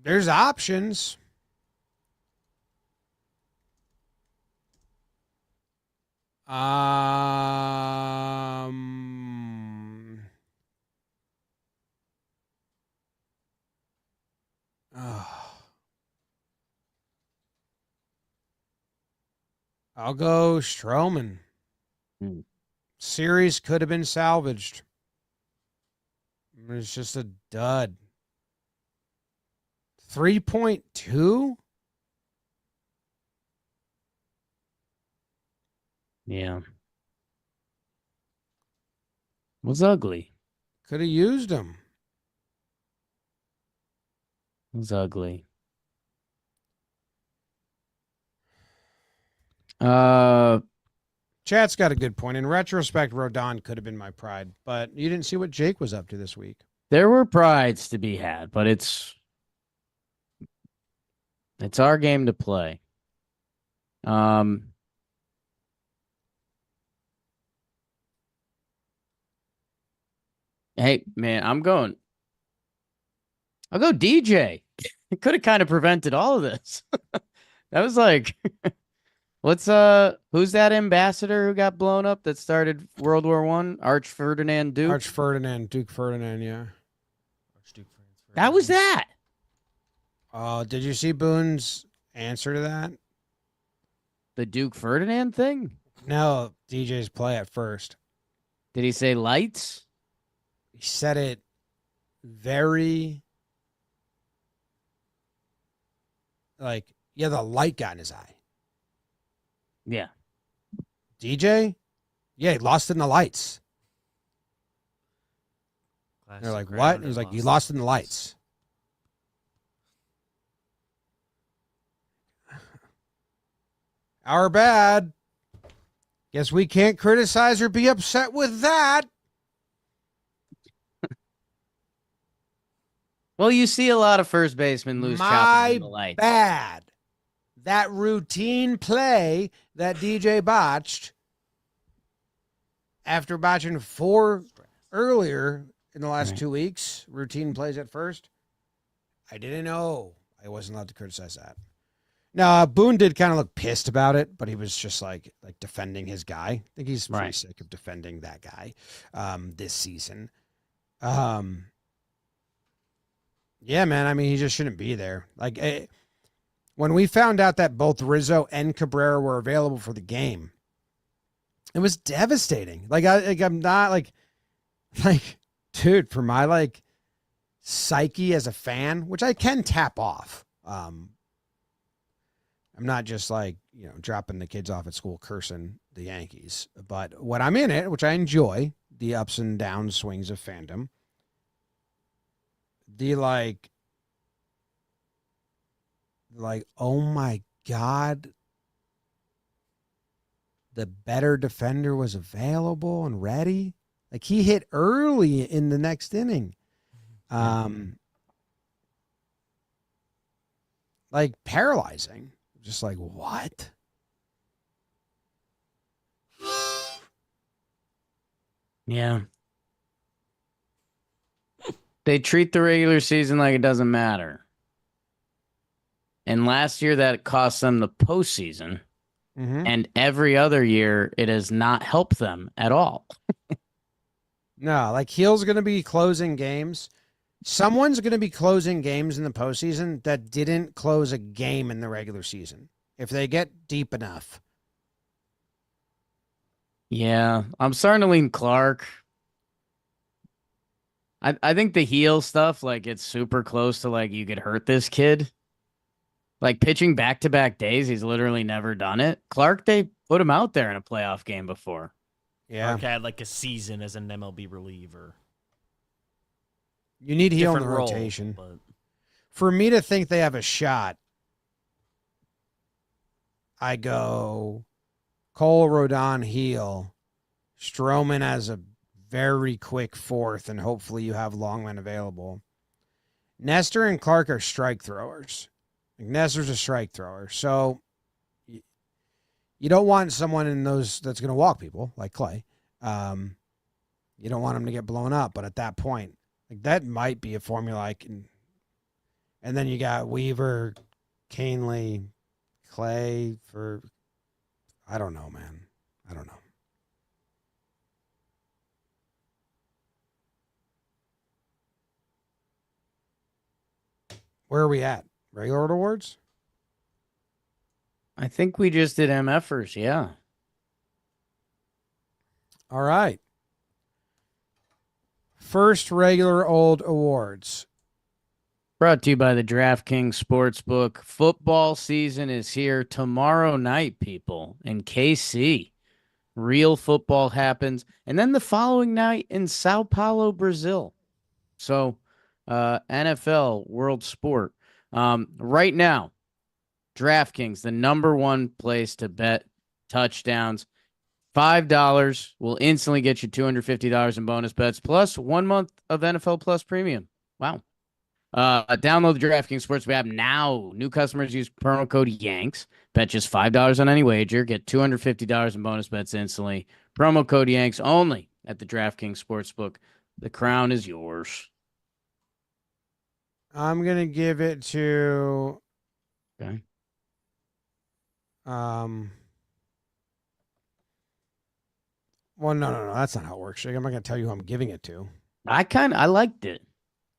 There's options. I'll go Stroman. Hmm. Series could have been salvaged. It's just a dud. 3.2? Yeah. Was ugly. Could have used him. Was ugly. Chat's got a good point. In retrospect, Rodon could have been my pride, but you didn't see what Jake was up to this week. There were prides to be had, but it's our game to play. Hey, man, I'll go DJ. It could have kind of prevented all of this. That was like, who's that ambassador who got blown up that started World War I? Duke Ferdinand, yeah. How was that? Oh, did you see Boone's answer to that? The Duke Ferdinand thing? No, DJ's play at first. Did he say lights? He said it very like, yeah, the light got in his eye. Yeah. DJ? Yeah, he lost in the lights. They're like, what? He's like, you lost in the lights. Our bad. Guess we can't criticize or be upset with that. Well, you see a lot of first basemen lose choppers in the lights. Bad. That routine play that DJ botched after botching 4 earlier in the last 2 weeks, routine plays at first. I didn't know. I wasn't allowed to criticize that. No, Boone did kind of look pissed about it, but he was just like defending his guy. I think he's pretty sick of defending that guy this season. Yeah, man. I mean, he just shouldn't be there. Like, when we found out that both Rizzo and Cabrera were available for the game, it was devastating. I'm not like, dude, for my psyche as a fan, which I can tap off. I'm not just dropping the kids off at school cursing the Yankees, but when I'm in it, which I enjoy, the ups and down swings of fandom, the oh my God, the better defender was available and ready. Like, he hit early in the next inning. Paralyzing. Just like, what? Yeah. They treat the regular season like it doesn't matter. And last year that cost them the postseason. Mm-hmm. And every other year it has not helped them at all. No, Heel's going to be closing games. Someone's going to be closing games in the postseason that didn't close a game in the regular season, if they get deep enough. Yeah, I'm starting to lean Clark. I think the heel stuff, it's super close to you could hurt this kid. Pitching back-to-back days, he's literally never done it. Clark, they put him out there in a playoff game before. Yeah. Clark had a season as an MLB reliever. You need heel in Different the role, rotation. but... For me to think they have a shot, I go Cole, Rodon, heel, Stroman as a very quick fourth, and hopefully you have Longman available. Nestor and Clark are strike throwers. Nestor's a strike thrower. So you don't want someone in those that's going to walk people like Clay. You don't want him to get blown up. But at that point, that might be a formula I can. And then you got Weaver, Canely, Clay for. I don't know, man. I don't know. Where are we at? Regular order awards? I think we just did MFers, yeah. All right. First regular old awards. Brought to you by the DraftKings Sportsbook. Football season is here tomorrow night, people, in KC. Real football happens. And then the following night in Sao Paulo, Brazil. So, NFL, world sport. Right now, DraftKings, the #1 place to bet touchdowns. $5 will instantly get you $250 in bonus bets, plus 1 month of NFL Plus Premium. Wow. Download the DraftKings Sportsbook app now. New customers use promo code YANKS. Bet just $5 on any wager. Get $250 in bonus bets instantly. Promo code YANKS only at the DraftKings Sportsbook. The crown is yours. I'm going to give it to... Okay. Well, no. That's not how it works. I'm not going to tell you who I'm giving it to. I liked it.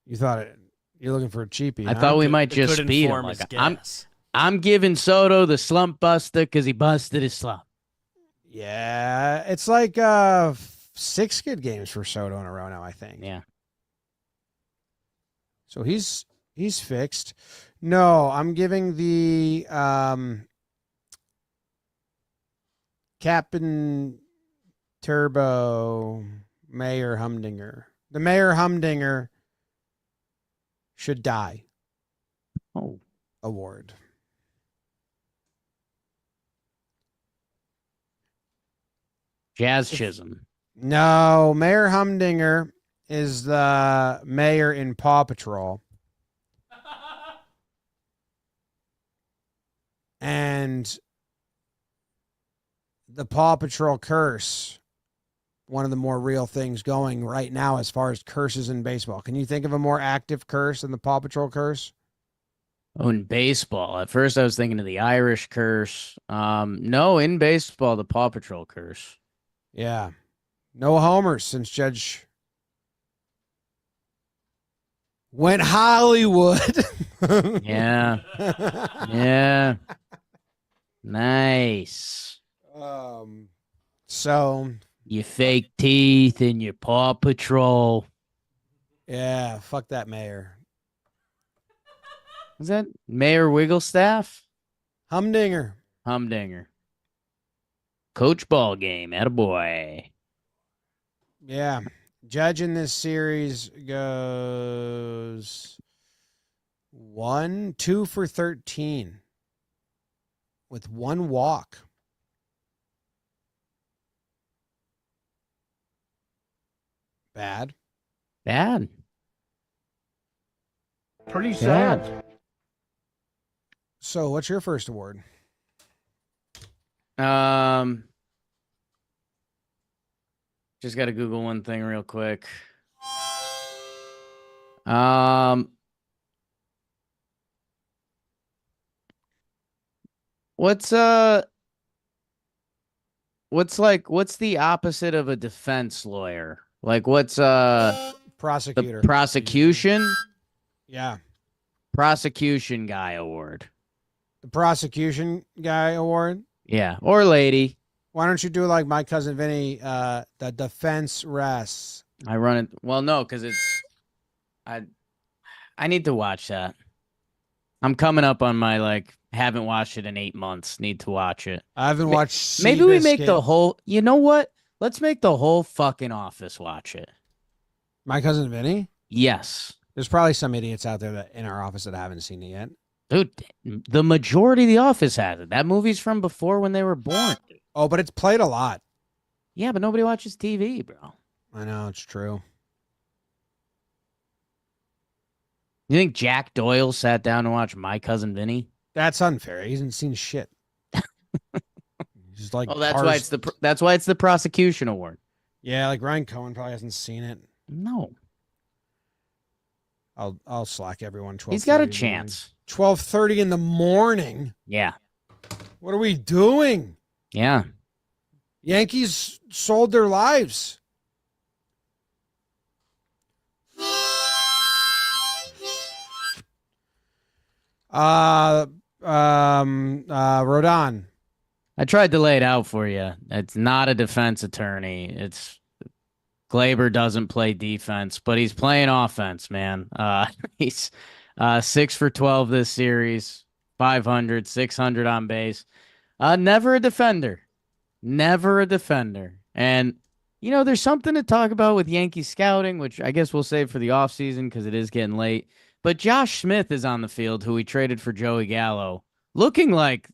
You thought it... You're looking for a cheapie. I huh? thought we might It just could speed him. inform Like, his I'm guess. giving Soto the slump buster because he busted his slump. Yeah, it's like 6 good games for Soto in a row now, I think. Yeah. So he's fixed. No, I'm giving the Captain Turbo Mayor Humdinger. The Mayor Humdinger should die Oh. award. Jazz Chisholm. No, Mayor Humdinger is the mayor in Paw Patrol. And the Paw Patrol curse, one of the more real things going right now as far as curses in baseball. Can you think of a more active curse than the Paw Patrol curse? Oh, in baseball. At first, I was thinking of the Irish curse. No, in baseball, the Paw Patrol curse. Yeah. No homers since Judge went Hollywood. Yeah. Yeah. Nice. So Your fake teeth and your Paw Patrol. yeah, fuck that mayor. Is that Mayor Wigglestaff? Humdinger. Humdinger. Coach ball game. Attaboy. Yeah. Judge in this series goes 2 for 13 with 1 walk. Bad. Bad. Pretty sad. Bad. So what's your first award? Just got to Google one thing real quick. What's the opposite of a defense lawyer? Like what's the Prosecutor. prosecution? Yeah. Prosecution guy award. The prosecution guy award. Yeah, or lady. Why don't you do like my cousin Vinny, the defense rests? I run it. Well, no, because I need to watch that. I'm coming up on my haven't watched it in 8 months. Need to watch it. I haven't watched. Maybe we make Seabiscuit. the whole. You know what? Let's make the whole fucking office watch it. My cousin Vinny. Yes, There's probably some idiots out there that in our office that haven't seen it yet. dude. The majority of the office has it. That movie's from before when they were born. Oh, but it's played a lot. Yeah, but nobody watches TV, bro. I know it's true. You think Jack Doyle sat down and watched My Cousin Vinny? That's unfair. He hasn't seen shit. He's like, Oh, that's why it's the prosecution award. Yeah, like Ryan Cohen probably hasn't seen it. No, I'll slack everyone. 12. he's got a chance. 12:30 in the morning. Yeah, What are we doing? yeah. Yankees sold their lives. Rodon. I tried to lay it out for you. It's not a defense attorney. It's Gleyber doesn't play defense, but he's playing offense, man. He's 6 for 12 this series, 500, 600 on base. Never a defender. Never a defender. And, there's something to talk about with Yankee scouting, which I guess we'll save for the offseason because it is getting late. But Josh Smith is on the field, who we traded for Joey Gallo, looking like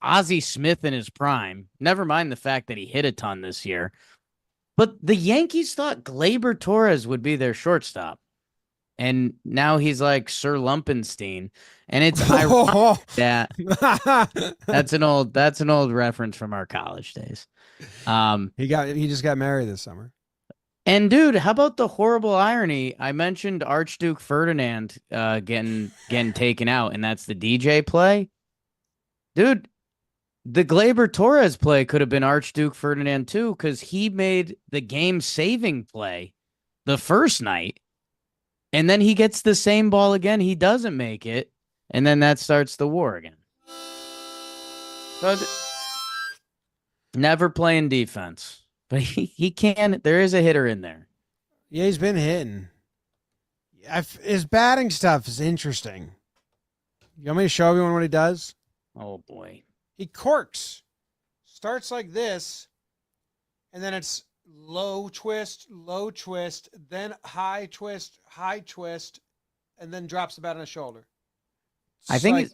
Ozzie Smith in his prime. Never mind the fact that he hit a ton this year. But the Yankees thought Gleyber Torres would be their shortstop. And now he's like Sir Lumpenstein. And it's ironic that that's an old reference from our college days. He just got married this summer. And dude, how about the horrible irony? I mentioned Archduke Ferdinand getting taken out, and that's the DJ play. Dude, the Gleyber Torres play could have been Archduke Ferdinand too, because he made the game-saving play the first night. And then he gets the same ball again. He doesn't make it. And then that starts the war again. So never playing defense. But he can. There is a hitter in there. Yeah, he's been hitting. His batting stuff is interesting. You want me to show everyone what he does? Oh, boy. He corks. Starts like this, and then it's low twist, then high twist, and then drops the bat on his shoulder. I think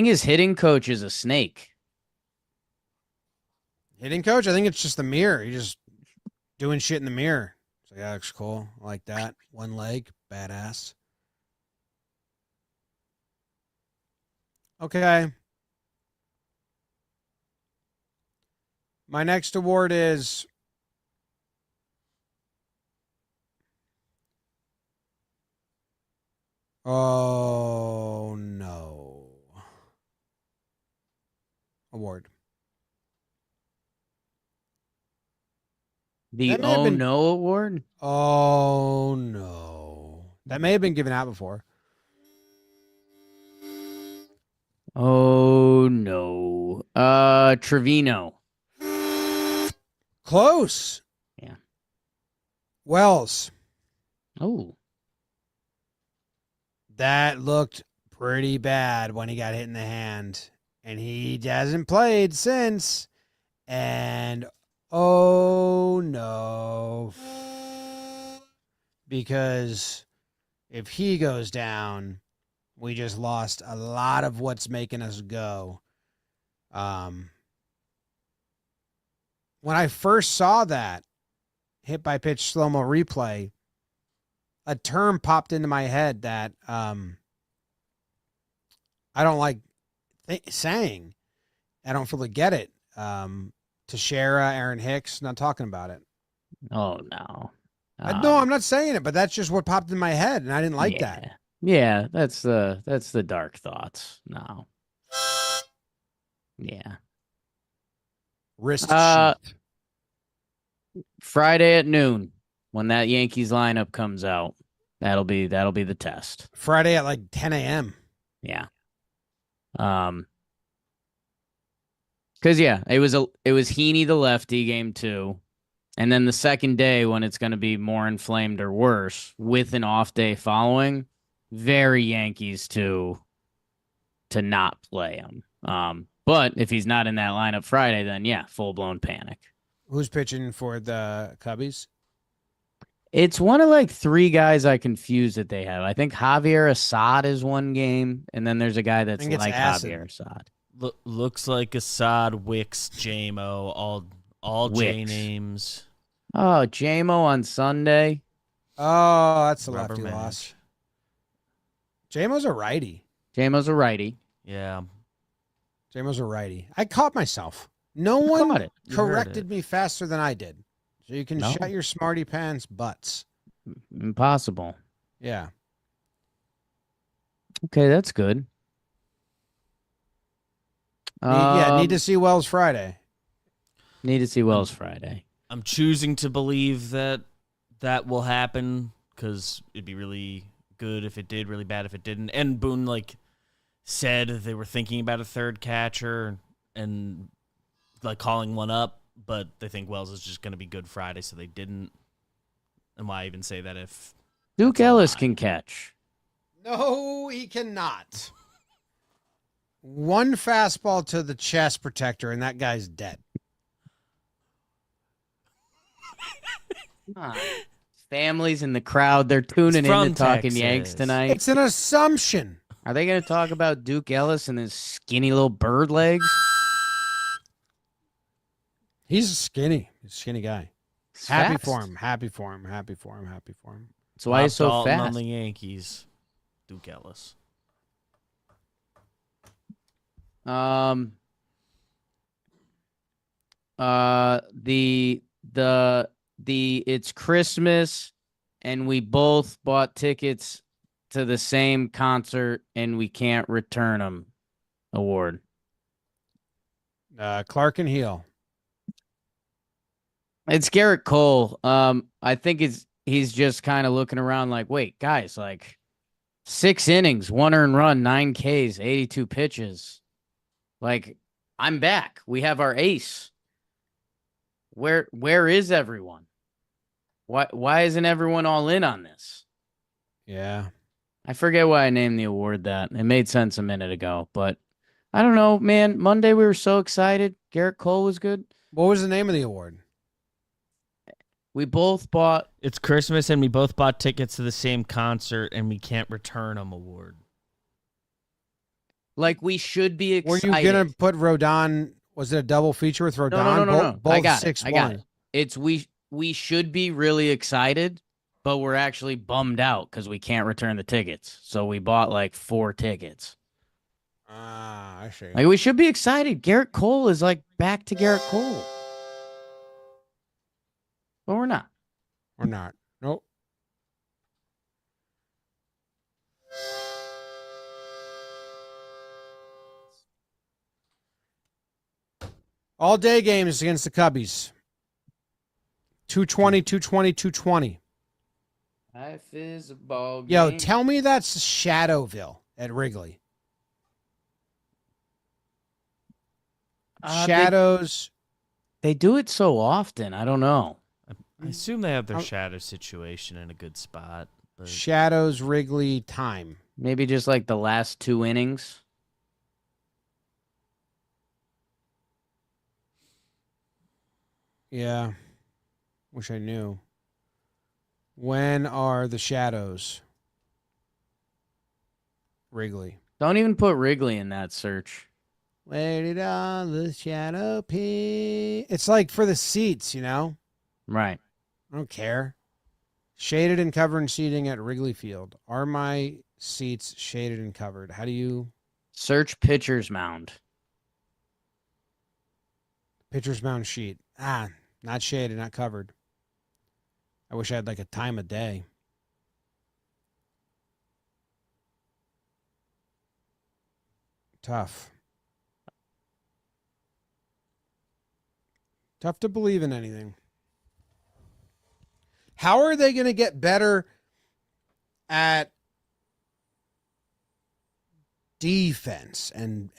his hitting coach is a snake. Hitting coach? I think it's just the mirror. He's just doing shit in the mirror. So yeah, looks cool. I like that. One leg, badass. Okay. My next award is oh no. Award. The Oh No award? Oh no. That may have been given out before. Oh no. Trevino. Close. Yeah. Wells. Oh. That looked pretty bad when he got hit in the hand. And he hasn't played since. And oh no. Because if he goes down, we just lost a lot of what's making us go. When I first saw that hit by pitch slow-mo replay, a term popped into my head that I don't like saying. I don't fully get it. Teixeira, Aaron Hicks, not talking about it. Oh no. No, I'm not saying it, but that's just what popped in my head, and I didn't like that. Yeah, that's the dark thoughts. No. Yeah. Wrist sheath. Friday at noon, when that Yankees lineup comes out, that'll be the test. Friday at like 10 a.m. Yeah. Because yeah, it was Heaney the lefty game 2, and then the second day when it's going to be more inflamed or worse with an off day following, very Yankees to not play him. But if he's not in that lineup Friday, then yeah, full blown panic. Who's pitching for the Cubbies? It's one of like 3 guys I confuse that they have. I think Javier Assad is one game, and then there's a guy that's like Javier Assad. Looks like Assad, Wicks, JMO, all J names. Oh, JMO on Sunday. Oh, that's a Rubber lefty match. loss. JMO's a righty. JMO's a righty. Yeah. JMO's a righty. I caught myself. No one caught it. corrected me faster than I did. So you can No. shut your smarty pants butts. Impossible. Yeah. Okay, that's good. Need to see Wells Friday. Need to see Wells Friday. I'm choosing to believe that will happen because it'd be really good if it did, really bad if it didn't. And Boone said they were thinking about a third catcher and calling one up, but they think Wells is just going to be good Friday, so they didn't. And why even say that if Duke Ellis can catch? No, he cannot. One fastball to the chest protector, and that guy's dead. Families in the crowd, they're tuning in to Talking Yanks tonight. It's an assumption. Are they going to talk about Duke Ellis and his skinny little bird legs? He's skinny. He's a skinny guy. He's Happy fast. for him. Happy for him. Happy for him. Happy for him. That's why he's so Dalton on fast. the Yankees, Duke Ellis. The it's Christmas and we both bought tickets to the same concert and we can't return them award. Clark and Heel. It's Gerrit Cole. I think he's just kind of looking around like, wait, guys, like 6 innings, 1 earned run, 9 Ks, 82 pitches. Like, I'm back. We have our ace. Where is everyone? Why isn't everyone all in on this? Yeah. I forget why I named the award that. It made sense a minute ago, but I don't know, man. Monday we were so excited. Gerrit Cole was good. What was the name of the award? We both bought. It's Christmas, and we both bought tickets to the same concert, and we can't return them award. Like, we should be excited. Were you gonna put Rodon? Was it a double feature with Rodon? No. Both I got 6-1. it. I got it. It's we should be really excited, but we're actually bummed out because we can't return the tickets. So we bought like 4 tickets. Ah, I see. Like, we should be excited. Gerrit Cole is like back to Gerrit Cole. But we're not. Or not. Nope. All day games against the Cubbies. 220, 220, 220. Life is a ball game. Yo, tell me that's Shadowville at Wrigley. Shadows. They do it so often. I don't know. I assume they have their shadow situation in a good spot. But Shadows Wrigley time. Maybe just like the last 2 innings. Yeah. Wish I knew. When are the Shadows? Wrigley. Don't even put Wrigley in that search. Where did all the shadow pee? It's like for the seats, you know? Right. I don't care. Shaded and covered seating at Wrigley Field. Are my seats shaded and covered? How do you... Search pitcher's mound. Pitcher's mound sheet. Ah, not shaded, not covered. I wish I had like a time of day. Tough. Tough to believe in anything. How are they going to get better at defense and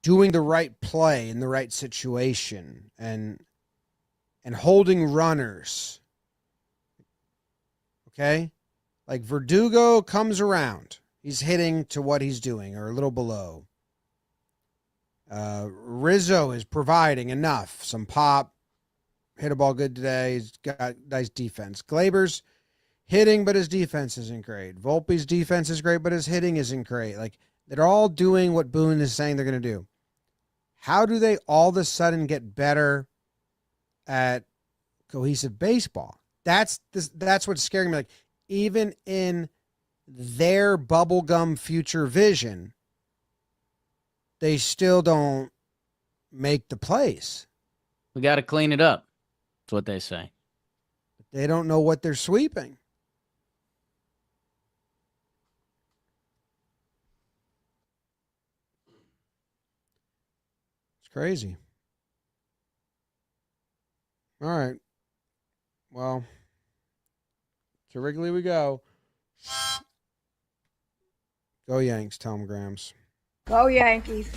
doing the right play in the right situation and holding runners? Okay? Like Verdugo comes around. He's hitting to what he's doing or a little below. Rizzo is providing enough. Some pop. Hit a ball good today. He's got nice defense. Gleyber's hitting, but his defense isn't great. Volpe's defense is great, but his hitting isn't great. Like, they're all doing what Boone is saying they're going to do. How do they all of a sudden get better at cohesive baseball? That's what's scaring me. Like, even in their bubblegum future vision, they still don't make the plays. We got to clean it up. That's what they say. They don't know what they're sweeping. It's crazy. All right. Well, to Wrigley we go. Go Yanks, Tom Grams. Go Yankees.